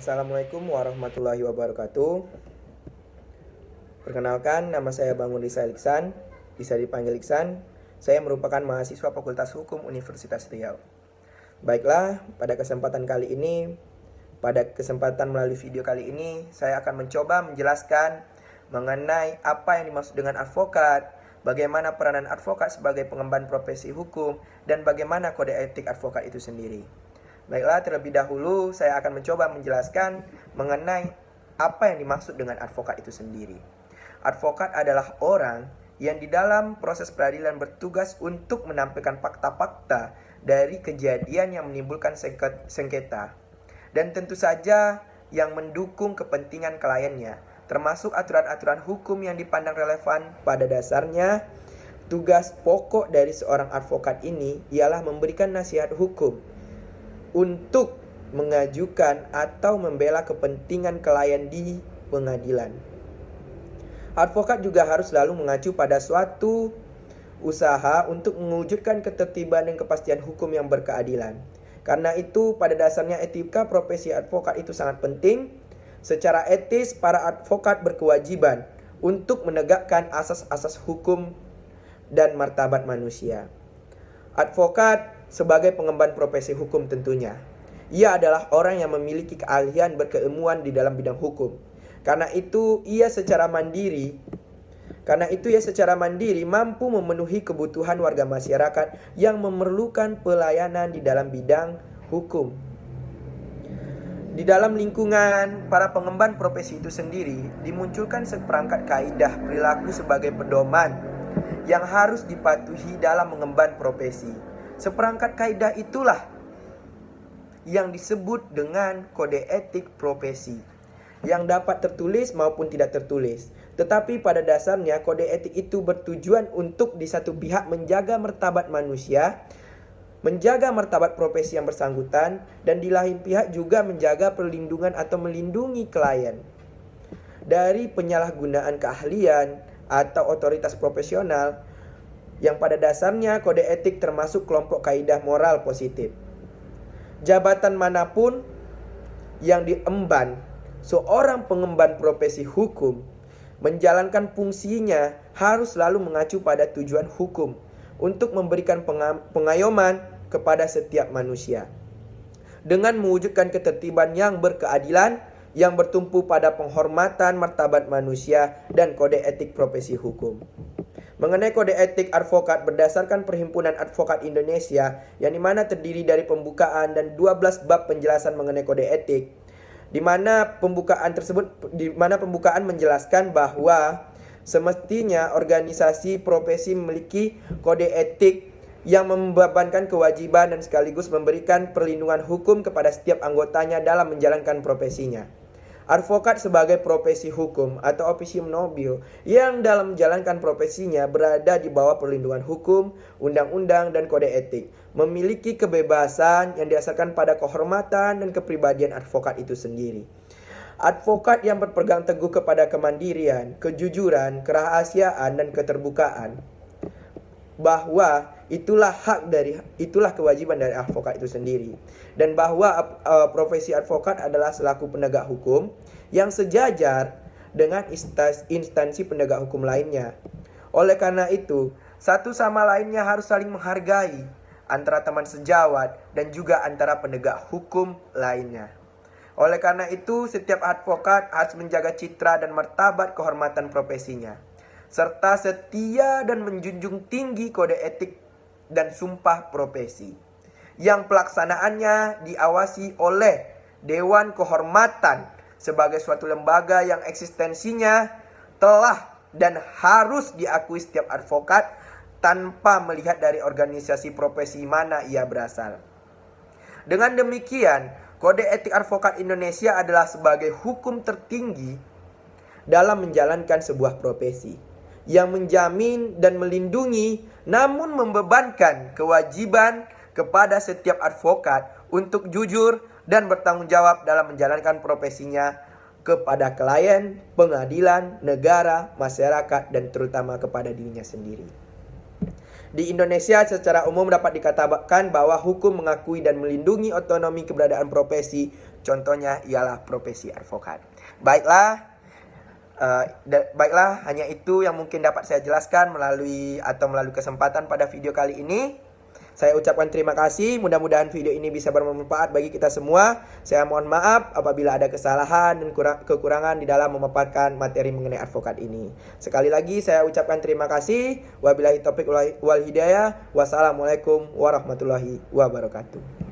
Assalamualaikum warahmatullahi wabarakatuh. Perkenalkan, nama saya Bangun Rizal Iksan, bisa dipanggil Iksan. Saya merupakan mahasiswa Fakultas Hukum Universitas Riau. Baiklah, pada kesempatan melalui video kali ini, saya akan mencoba menjelaskan mengenai apa yang dimaksud dengan advokat, bagaimana peranan advokat sebagai pengemban profesi hukum, dan bagaimana kode etik advokat itu sendiri. Baiklah, terlebih dahulu saya akan mencoba menjelaskan mengenai apa yang dimaksud dengan advokat itu sendiri. Advokat adalah orang yang di dalam proses peradilan bertugas untuk menampilkan fakta-fakta dari kejadian yang menimbulkan sengketa. Dan tentu saja yang mendukung kepentingan kliennya, termasuk aturan-aturan hukum yang dipandang relevan. Pada dasarnya, tugas pokok dari seorang advokat ini ialah memberikan nasihat hukum untuk mengajukan atau membela kepentingan klien di pengadilan. Advokat juga harus selalu mengacu pada suatu usaha untuk mewujudkan ketertiban dan kepastian hukum yang berkeadilan. Karena itu, pada dasarnya etika profesi advokat itu sangat penting. Secara etis, para advokat berkewajiban untuk menegakkan asas-asas hukum dan martabat manusia. Advokat sebagai pengemban profesi hukum tentunya, ia adalah orang yang memiliki keahlian berkeilmuan di dalam bidang hukum. Karena itu ia secara mandiri mampu memenuhi kebutuhan warga masyarakat yang memerlukan pelayanan di dalam bidang hukum. Di dalam lingkungan para pengemban profesi itu sendiri, dimunculkan seperangkat kaidah perilaku sebagai pedoman yang harus dipatuhi dalam mengemban profesi. Seperangkat kaidah itulah yang disebut dengan kode etik profesi, yang dapat tertulis maupun tidak tertulis. Tetapi pada dasarnya kode etik itu bertujuan untuk di satu pihak menjaga martabat manusia, menjaga martabat profesi yang bersangkutan, dan di lain pihak juga menjaga perlindungan atau melindungi klien dari penyalahgunaan keahlian atau otoritas profesional, yang pada dasarnya kode etik termasuk kelompok kaidah moral positif. Jabatan manapun yang diemban seorang pengemban profesi hukum, menjalankan fungsinya harus selalu mengacu pada tujuan hukum untuk memberikan pengayoman kepada setiap manusia dengan mewujudkan ketertiban yang berkeadilan yang bertumpu pada penghormatan martabat manusia dan kode etik profesi hukum. Mengenai kode etik advokat berdasarkan Perhimpunan Advokat Indonesia, yang dimana terdiri dari pembukaan dan 12 bab penjelasan mengenai kode etik, di mana pembukaan menjelaskan bahwa semestinya organisasi profesi memiliki kode etik yang membebankan kewajiban dan sekaligus memberikan perlindungan hukum kepada setiap anggotanya dalam menjalankan profesinya. Advokat sebagai profesi hukum atau officium nobile yang dalam menjalankan profesinya berada di bawah perlindungan hukum, undang-undang, dan kode etik, memiliki kebebasan yang didasarkan pada kehormatan dan kepribadian advokat itu sendiri. Advokat yang berpegang teguh kepada kemandirian, kejujuran, kerahasiaan, dan keterbukaan, bahwa itulah kewajiban dari advokat itu sendiri, dan bahwa profesi advokat adalah selaku penegak hukum yang sejajar dengan instansi penegak hukum lainnya. Oleh karena itu, satu sama lainnya harus saling menghargai antara teman sejawat dan juga antara penegak hukum lainnya. Oleh karena itu, setiap advokat harus menjaga citra dan martabat kehormatan profesinya, serta setia dan menjunjung tinggi kode etik dan sumpah profesi, yang pelaksanaannya diawasi oleh Dewan Kehormatan sebagai suatu lembaga yang eksistensinya telah dan harus diakui setiap advokat tanpa melihat dari organisasi profesi mana ia berasal. Dengan demikian, kode etik advokat Indonesia adalah sebagai hukum tertinggi dalam menjalankan sebuah profesi, yang menjamin dan melindungi namun membebankan kewajiban kepada setiap advokat untuk jujur dan bertanggung jawab dalam menjalankan profesinya kepada klien, pengadilan, negara, masyarakat, dan terutama kepada dirinya sendiri. Di Indonesia secara umum dapat dikatakan bahwa hukum mengakui dan melindungi otonomi keberadaan profesi. Contohnya ialah profesi advokat. Baiklah, hanya itu yang mungkin dapat saya jelaskan melalui kesempatan pada video kali ini. Saya ucapkan terima kasih, mudah-mudahan video ini bisa bermanfaat bagi kita semua. Saya mohon maaf apabila ada kesalahan dan kekurangan di dalam memaparkan materi mengenai advokat ini. Sekali lagi saya ucapkan terima kasih. Wabillahi taufiq wal hidayah. Wassalamualaikum warahmatullahi wabarakatuh.